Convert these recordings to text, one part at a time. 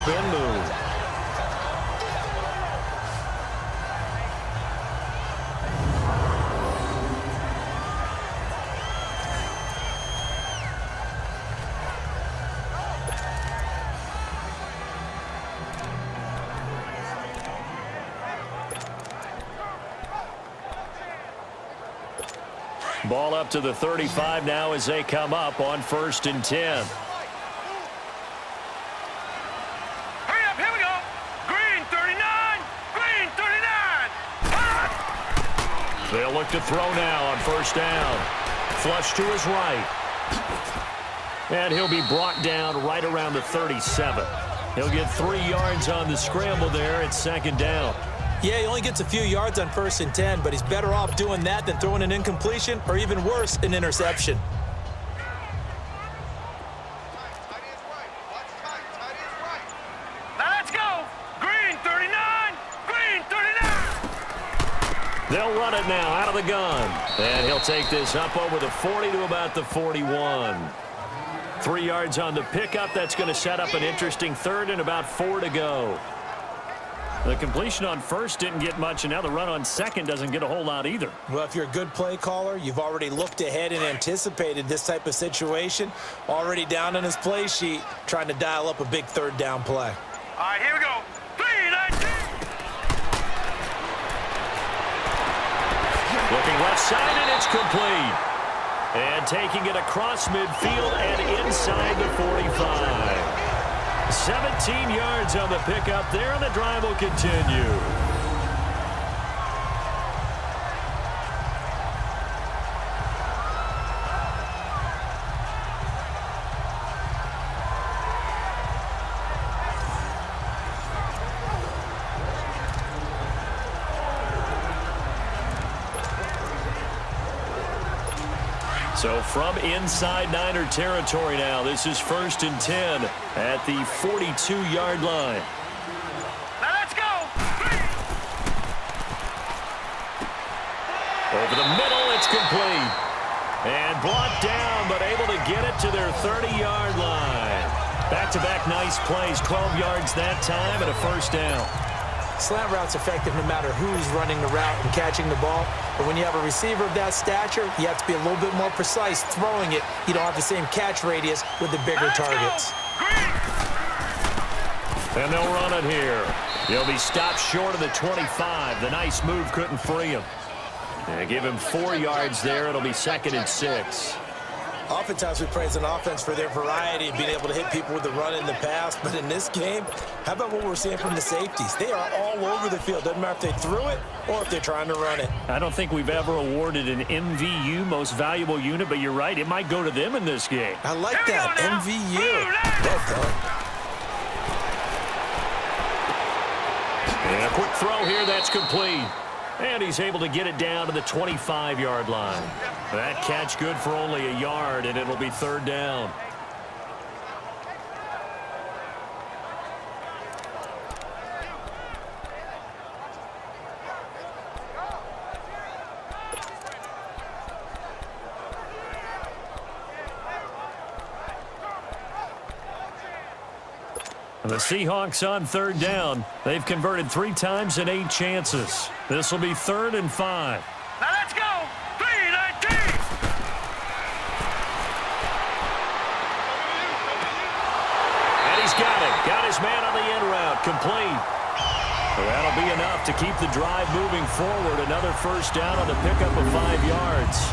spin move. Ball up to the 35 now as they come up on 1st and 10. Hurry up, here we go. Green 39, green 39. They'll look to throw now on 1st down. Flush to his right. And he'll be brought down right around the 37. He'll get 3 yards on the scramble there at 2nd down. Yeah, he only gets a few yards on 1st and 10, but he's better off doing that than throwing an incompletion or even worse, an interception. Now let's go. Green 39, green 39. They'll run it now out of the gun. And he'll take this up over the 40 to about the 41. 3 yards on the pickup. That's going to set up an interesting 3rd and about 4 to go. The completion on 1st didn't get much, and now the run on 2nd doesn't get a whole lot either. Well, if you're a good play caller, you've already looked ahead and anticipated this type of situation. Already down on his play sheet, trying to dial up a big 3rd down play. All right, here we go. 3-19. Looking left side, and it's complete. And taking it across midfield and inside the 45. 17 yards on the pickup there, and the drive will continue. So from inside Niner territory now, this is 1st and 10 at the 42-yard line. Now let's go. Over the middle, it's complete. And blocked down, but able to get it to their 30-yard line. Back-to-back nice plays, 12 yards that time and a 1st down. Slant route's effective no matter who's running the route and catching the ball. But when you have a receiver of that stature, you have to be a little bit more precise throwing it. You don't have the same catch radius with the bigger targets. And they'll run it here. He'll be stopped short of the 25. The nice move couldn't free him. They give him 4 yards there. It'll be 2nd and 6. Oftentimes we praise an offense for their variety of being able to hit people with the run in the pass. But in this game, how about what we're seeing from the safeties? They are all over the field. Doesn't matter if they threw it or if they're trying to run it. I don't think we've ever awarded an MVU, most valuable unit, but you're right. It might go to them in this game. I like that. MVU. Well done. And a quick throw here. That's complete. And he's able to get it down to the 25-yard line. That catch good for only a yard, and it'll be 3rd down. The Seahawks on 3rd down. They've converted 3 times in 8 chances. This will be 3rd and 5. Now let's go. 3-19. And he's got it. Got his man on the in route. Complete. So that'll be enough to keep the drive moving forward. Another 1st down on the pickup of 5 yards.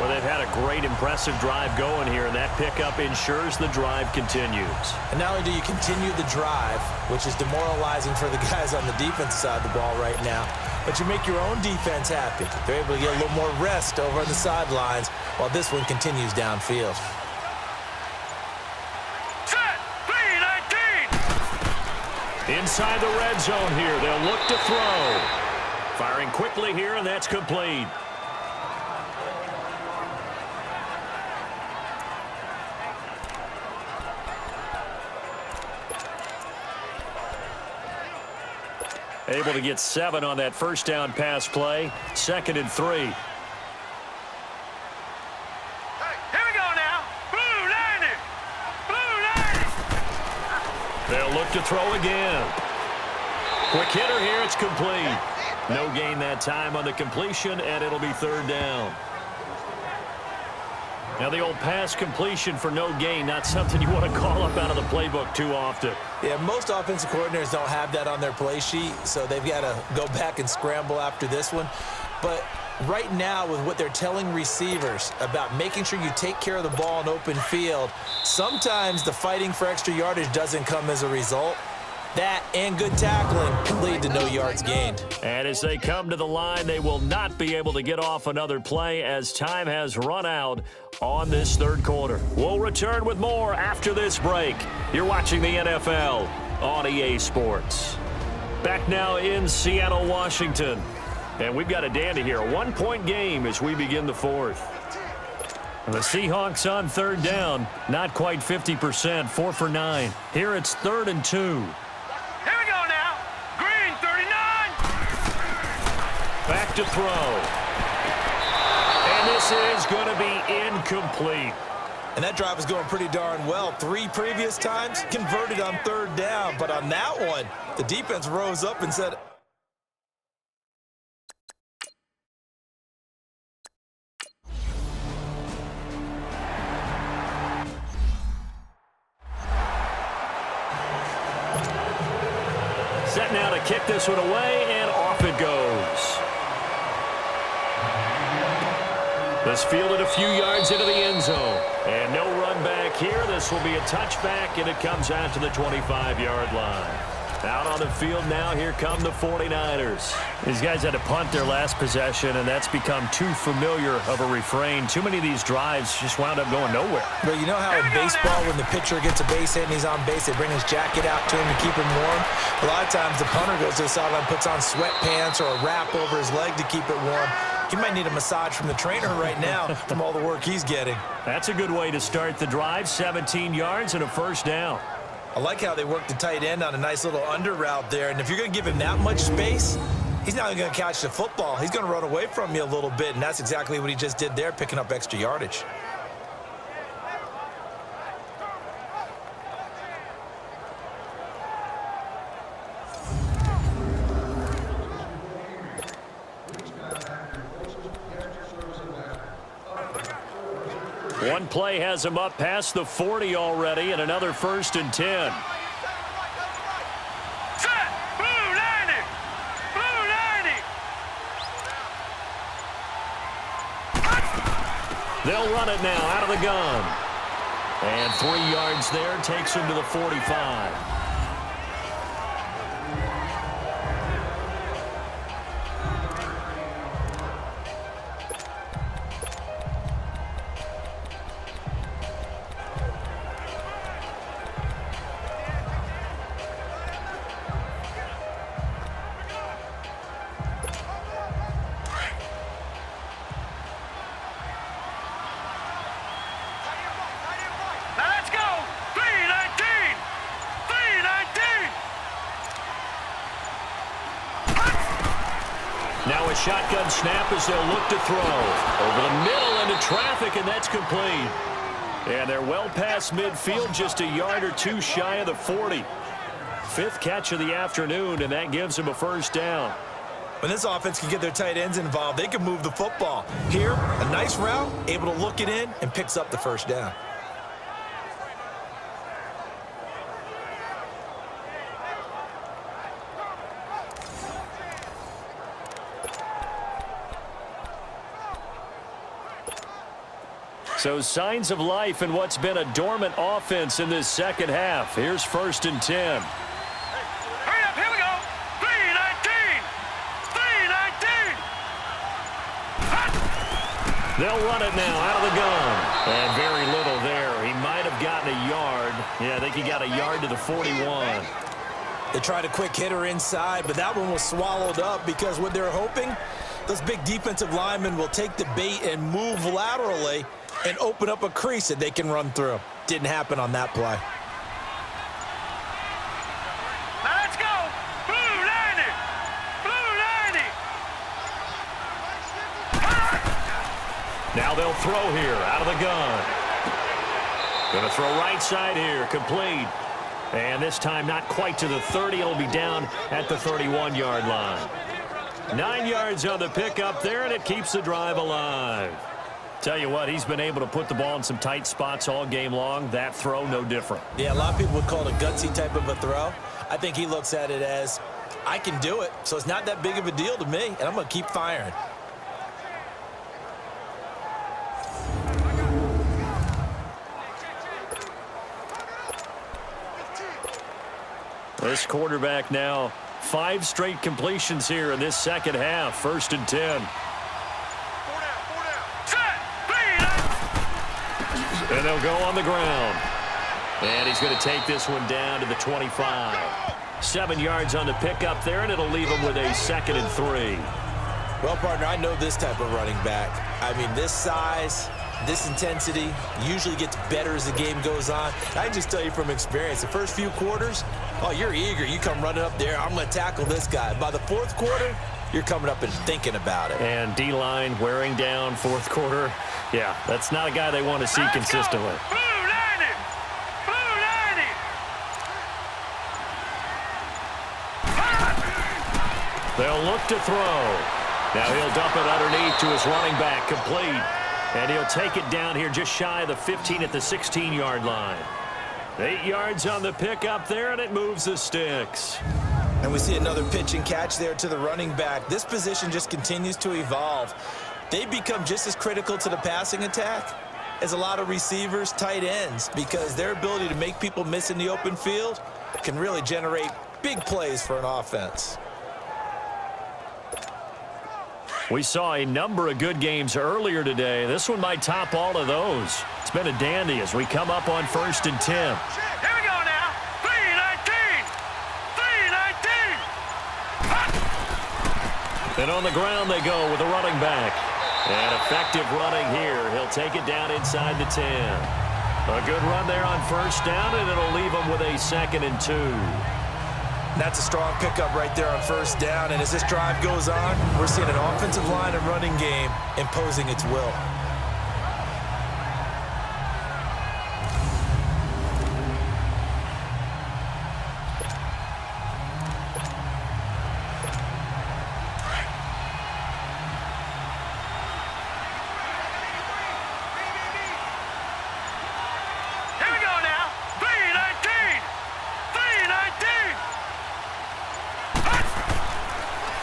Well, they've had a great, impressive drive going here, and that pickup ensures the drive continues. And not only do you continue the drive, which is demoralizing for the guys on the defense side of the ball right now, but you make your own defense happy. They're able to get a little more rest over on the sidelines while this one continues downfield. Set. 3-19. Inside the red zone here. They'll look to throw. Firing quickly here, and that's complete. Able to get 7 on that 1st down pass play. 2nd and 3. Hey, here we go now. Blue 90. Blue 90. They'll look to throw again. Quick hitter here. It's complete. No gain that time on the completion, and it'll be third down. Now, the old pass completion for no gain, not something you want to call up out of the playbook too often. Yeah, most offensive coordinators don't have that on their play sheet, so they've got to go back and scramble after this one. But right now, with what they're telling receivers about making sure you take care of the ball in open field, sometimes the fighting for extra yardage doesn't come as a result. That and good tackling can lead to no yards gained. And as they come to the line, they will not be able to get off another play as time has run out on this third quarter. We'll return with more after this break. You're watching the NFL on EA Sports. Back now in Seattle, Washington. And we've got a dandy here. A one-point game as we begin the fourth. And the Seahawks on third down. Not quite 50%. 4 for 9. Here it's 3rd and 2. Here we go now. Green 39. Back to throw. And this is going to be incomplete. And that drive is going pretty darn well. 3 previous times converted on third down. But on that one, the defense rose up and said, set now to kick this one away, and off it goes. This fielded a few yards into the end zone. And no run back here. This will be a touchback, and it comes out to the 25-yard line. Out on the field now, here come the 49ers. These guys had to punt their last possession, and that's become too familiar of a refrain. Too many of these drives just wound up going nowhere. but you know how in baseball, when the pitcher gets a base hit and he's on base, they bring his jacket out to him to keep him warm? A lot of times the punter goes to the sideline, puts on sweatpants or a wrap over his leg to keep it warm. He might need a massage from the trainer right now from all the work he's getting. That's a good way to start the drive. 17 yards and a first down. I like how they work the tight end on a nice little under route there. And if you're going to give him that much space, he's not going to catch the football. He's going to run away from you a little bit, and that's exactly what he just did there, picking up extra yardage. One play has him up past the 40 already, and another 1st and 10. Set. Blue 90. Blue 90. They'll run it now out of the gun. And 3 yards there takes him to the 45. Now let's go. 319. 319. Now a shotgun snap as they'll look to throw. Over the middle into traffic, and that's complete. And they're well past midfield, just a yard or two shy of the 40. 5th catch of the afternoon, and that gives them a first down. When this offense can get their tight ends involved, they can move the football. Here, a nice route, able to look it in, and picks up the first down. So signs of life in what's been a dormant offense in this second half. Here's 1st and 10. Hurry up, here we go. 319. 319. They'll run it now out of the gun. And very little there. He might have gotten a yard. Yeah, I think he got a yard to the 41. They tried a quick hitter inside, but that one was swallowed up because what they're hoping, those big defensive linemen will take the bait and move laterally and open up a crease that they can run through. Didn't happen on that play. Now let's go. Blue 90. Blue 90. Now they'll throw here out of the gun. Going to throw right side here, complete. And this time not quite to the 30. It'll be down at the 31-yard line. 9 yards on the pickup there, and it keeps the drive alive. Tell you what, he's been able to put the ball in some tight spots all game long. That throw, no different. Yeah, a lot of people would call it a gutsy type of a throw. I think he looks at it as, I can do it, so it's not that big of a deal to me, and I'm going to keep firing. This quarterback now 5 straight completions here in this second half. 1st and 10. And they'll go on the ground. And he's going to take this one down to the 25. 7 yards on the pickup there, and it'll leave him with a 2nd and 3. Well, partner, I know this type of running back. I mean, this size, this intensity usually gets better as the game goes on. I can just tell you from experience, the first few quarters, oh, you're eager. You come running up there, I'm going to tackle this guy. By the 4th quarter, you're coming up and thinking about it. And D-line wearing down 4th quarter. Yeah, that's not a guy they want to see consistently. Blue 90! Blue 90! They'll look to throw. Now he'll dump it underneath to his running back, complete. And he'll take it down here just shy of the 15 at the 16-yard line. 8 yards on the pickup there, and it moves the sticks. And we see another pitch and catch there to the running back. This position just continues to evolve. They become just as critical to the passing attack as a lot of receivers, tight ends, because their ability to make people miss in the open field can really generate big plays for an offense. We saw a number of good games earlier today. This one might top all of those. It's been a dandy as we come up on 1st and 10. Here we go now. 319! 319! And on the ground they go with the running back. And effective running here. He'll take it down inside the 10. A good run there on 1st down, and it'll leave him with a 2nd and 2. That's a strong pickup right there on 1st down. And as this drive goes on, we're seeing an offensive line and running game imposing its will.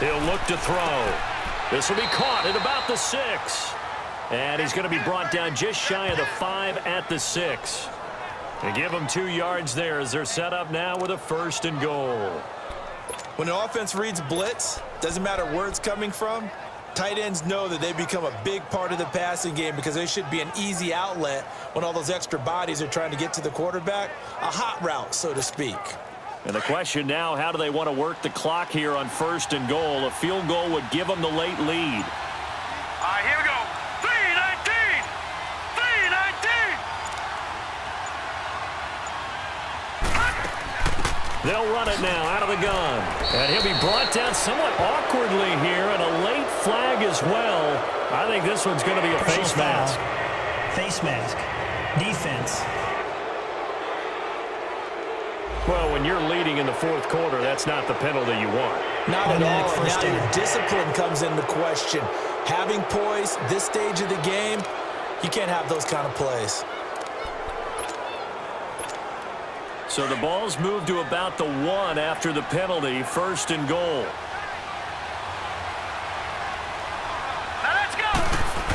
He'll look to throw. This will be caught at about the 6. And he's going to be brought down just shy of the 5 at the 6. They give him 2 yards there as they're set up now with a 1st and goal. When an offense reads blitz, doesn't matter where it's coming from, tight ends know that they become a big part of the passing game because they should be an easy outlet when all those extra bodies are trying to get to the quarterback. A hot route, so to speak. And the question now, how do they want to work the clock here on 1st and goal? A field goal would give them the late lead. All right, here we go. 319! 319! They'll run it now out of the gun. And he'll be brought down somewhat awkwardly here, and a late flag as well. I think this one's going to be a face mask. Face mask. Defense. Well, when you're leading in the 4th quarter, that's not the penalty you want. Not at all. Now your discipline comes into question. Having poise this stage of the game, you can't have those kind of plays. So the ball's moved to about the 1 after the penalty, 1st and goal. Now let's go!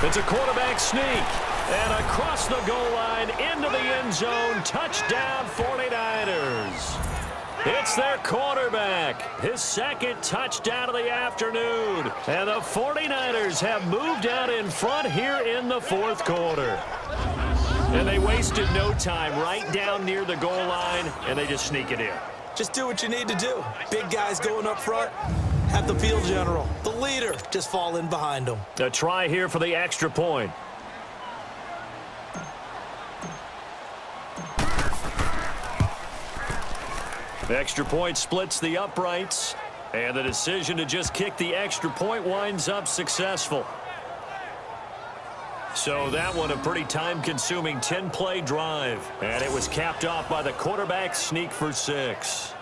It's a quarterback sneak. And across the goal line, into the end zone, touchdown 49ers. It's their quarterback, his 2nd touchdown of the afternoon. And the 49ers have moved out in front here in the 4th quarter. And they wasted no time right down near the goal line, and they just sneak it in. Just do what you need to do. Big guys going up front. Have the field general, the leader, just fall in behind them. A try here for the extra point. The extra point splits the uprights, and the decision to just kick the extra point winds up successful. So that one a pretty time-consuming 10-play drive. And it was capped off by the quarterback sneak for 6.